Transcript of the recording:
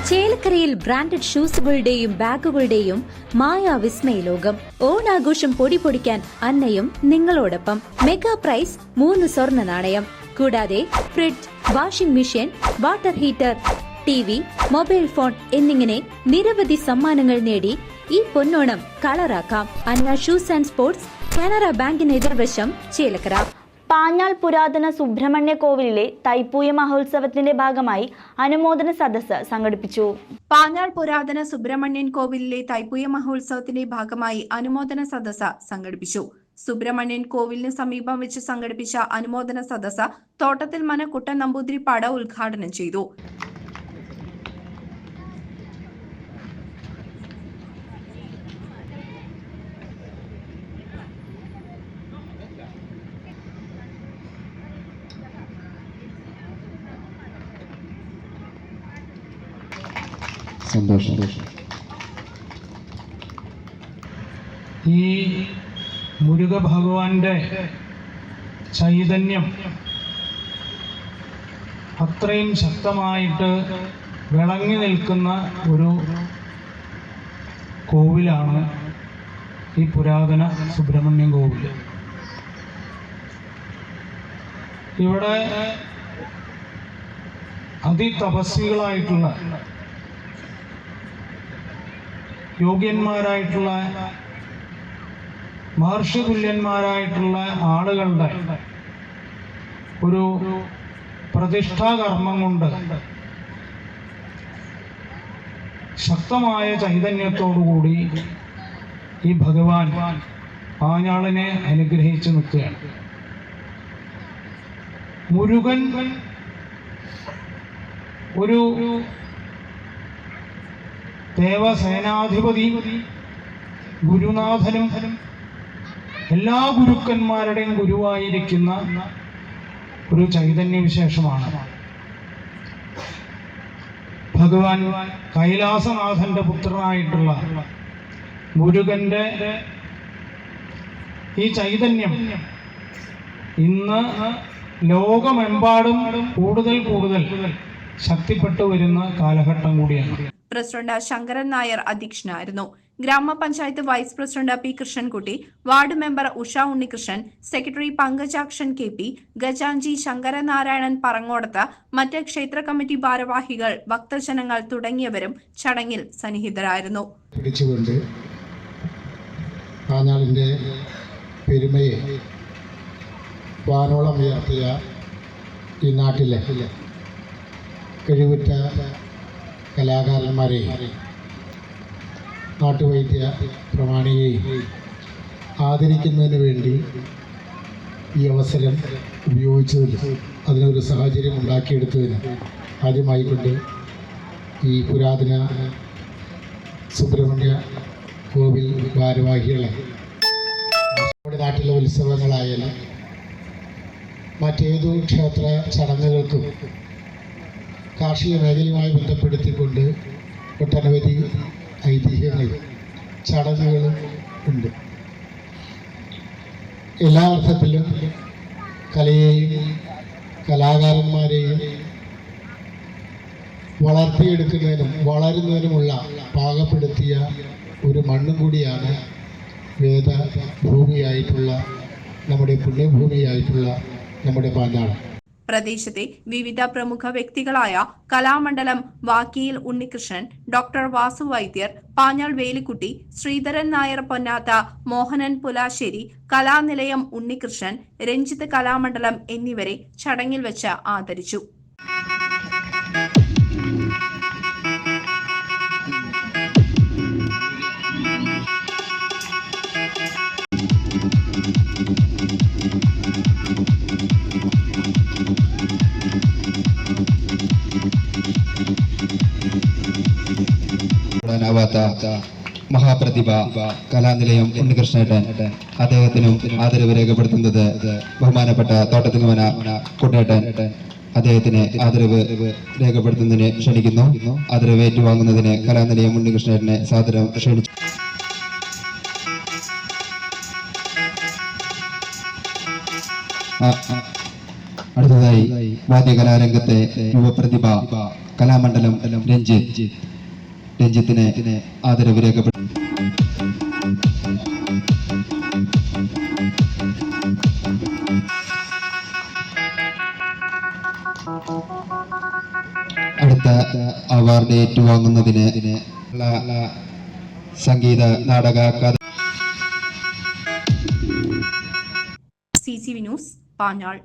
ചേലക്കരയിൽ ബ്രാൻഡഡ് ഷൂസുകളുടെയും ബാഗുകളുടെയും മായാവിസ്മയ ലോകം. ഓണാഘോഷം പൊടിപൊടിക്കാൻ അന്നയും നിങ്ങളോടൊപ്പം. മെഗാ പ്രൈസ് 3 സ്വർണ്ണ നാണയം. കൂടാതെ fridge, washing machine, water heater, TV, mobile phone എന്നിങ്ങനെ നിരവധി സമ്മാനങ്ങൾ നേടി ഈ പൊന്നോണം കളറാക്കാം. അന്ന ഷൂസ് ആൻഡ് സ്പോർട്സ്, കാനറ ബാങ്കിന് എതിർവശം, ചേലക്കര. പാഞ്ഞാൾ പുരാതന സുബ്രഹ്മണ്യ കോവിലിലെ തൈപ്പൂയ മഹോത്സവത്തിന്റെ ഭാഗമായി അനുമോദന സദസ്സ് സംഘടിപ്പിച്ചു. പാഞ്ഞാൾ പുരാതന സുബ്രഹ്മണ്യൻ കോവിലിലെ തൈപ്പൂയ മഹോത്സവത്തിന്റെ ഭാഗമായി അനുമോദന സദസ്സ് സംഘടിപ്പിച്ചു. സുബ്രഹ്മണ്യൻ കോവിലിന് സമീപം വെച്ച് സംഘടിപ്പിച്ച അനുമോദന സദസ്സ് തോട്ടത്തിൽ മന കുട്ടൻ നമ്പൂതിരിപ്പാട് ഉദ്ഘാടനം ചെയ്തു. സന്തോഷം. ഈ മുരുക ഭഗവാന്റെ ചൈതന്യം അത്രയും ശക്തമായിട്ട് വിളങ്ങി നിൽക്കുന്ന ഒരു കോവിലാണ് ഈ പുരാതന സുബ്രഹ്മണ്യം കോവിൽ. ഇവിടെ അതിതപസ്വികളായിട്ടുള്ള യോഗ്യന്മാരായിട്ടുള്ള മഹർഷി തുല്യന്മാരായിട്ടുള്ള ആളുകളുടെ ഒരു പ്രതിഷ്ഠാകർമ്മം കൊണ്ട് ശക്തമായ ചൈതന്യത്തോടുകൂടി ഈ ഭഗവാൻ പാഞ്ഞാളിനെ അനുഗ്രഹിച്ചു നിൽക്കുകയാണ്. മുരുകൻ ഒരു ദേവസേനാധിപതി, ഗുരുനാഥനും എല്ലാ ഗുരുക്കന്മാരുടെയും ഗുരുവായിരിക്കുന്ന ഒരു ചൈതന്യ വിശേഷമാണ്. ഭഗവാൻ കൈലാസനാഥന്റെ പുത്രനായിട്ടുള്ള മുരുകന്റെ ഈ ചൈതന്യം ഇന്ന് ലോകമെമ്പാടും കൂടുതൽ ശക്തിപ്പെട്ടു വരുന്ന കാലഘട്ടം കൂടിയാണ്. പ്രസിഡന്റ് ശങ്കരൻ നായർ അധ്യക്ഷനായിരുന്നു. ഗ്രാമപഞ്ചായത്ത് vice president P Krishnankutty, ward member Usha Unnikrishnan, secretary Pankajakshan KP, ഗജാഞ്ചി ശങ്കരനാരായണൻ പറങ്ങോടത്ത്, മറ്റ് ക്ഷേത്ര കമ്മിറ്റി ഭാരവാഹികൾ, ഭക്തജനങ്ങൾ തുടങ്ങിയവരും ചടങ്ങിൽ സന്നിഹിതരായിരുന്നു. പിടിച്ചുകൊണ്ട് പാഞ്ഞാളിൻ്റെ പെരുമയെ വാനോളം ഉയർത്തിയ ഈ നാട്ടിലെ കഴിവുറ്റ കലാകാരന്മാരെയും നാട്ടുവൈദ്യ പ്രമാണിയെയും ആദരിക്കുന്നതിന് വേണ്ടി ഈ അവസരം ഉപയോഗിച്ചതിൽ അതിനൊരു സാഹചര്യം ഉണ്ടാക്കിയെടുത്തതിന് ആദ്യമായിക്കൊണ്ട് ഈ പുരാതന സുബ്രഹ്മണ്യ കോവിൽ ഭാരവാഹികളെ, നമ്മുടെ നാട്ടിലെ ഉത്സവങ്ങളായാലും മറ്റേതു ക്ഷേത്ര ചടങ്ങുകൾക്കും കാർഷിക മേഖലയുമായി ബന്ധപ്പെടുത്തിക്കൊണ്ട് ഒട്ടനവധി ഐതിഹ്യങ്ങളും ചടങ്ങുകളും ഉണ്ട്. എല്ലാ അർത്ഥത്തിലും കലയെയും കലാകാരന്മാരെയും വളർത്തിയെടുക്കുന്നതിനും വളരുന്നതിനുമുള്ള പാകപ്പെടുത്തിയ ഒരു മണ്ണും കൂടിയാണ് വേദഭൂമിയായിട്ടുള്ള നമ്മുടെ പുണ്യഭൂമിയായിട്ടുള്ള നമ്മുടെ പാഞ്ഞാൾ. പ്രദേശത്തെ വിവിധ പ്രമുഖ വ്യക്തികളായ കലാമണ്ഡലം വാക്കിയിൽ ഉണ്ണികൃഷ്ണൻ, ഡോക്ടർ വാസു വൈദ്യർ, പാഞ്ഞാൾ വേലിക്കുട്ടി, ശ്രീധരൻ നായർ പൊന്നാത്ത, മോഹനൻ പുലാശ്ശേരി, കലാനിലയം ഉണ്ണികൃഷ്ണൻ, രഞ്ജിത്ത് കലാമണ്ഡലം എന്നിവരെ ചടങ്ങിൽ വെച്ച് ആദരിച്ചു. മഹാപ്രതിഭ കലാനിലയം ഉണ്ണികൃഷ്ണേട്ടൻ, അദ്ദേഹത്തിനും ആദരവ് രേഖപ്പെടുത്തുന്നത് ബഹുമാനപ്പെട്ട തോട്ടത്തിൽ മന കുട്ടേട്ടൻ, അദ്ദേഹത്തിന് ആദരവ് രേഖപ്പെടുത്തുന്നതിന് ക്ഷണിക്കുന്നു. ആദരവ് ഏറ്റുവാങ്ങുന്നതിന് കലാനിലയം ഉണ്ണികൃഷ്ണേട്ടനെ സാദരം ക്ഷണിച്ചു. അടുത്തതായി വാദ്യകലാരംഗത്തെ യുവപ്രതിഭ കലാമണ്ഡലം രഞ്ജിത്തിനെ ആദരവ് രേഖപ്പെടുത്തി. അടുത്ത award ഏറ്റുവാങ്ങുന്നതിന് Sangeetha Nataka academy CCV news Panjal.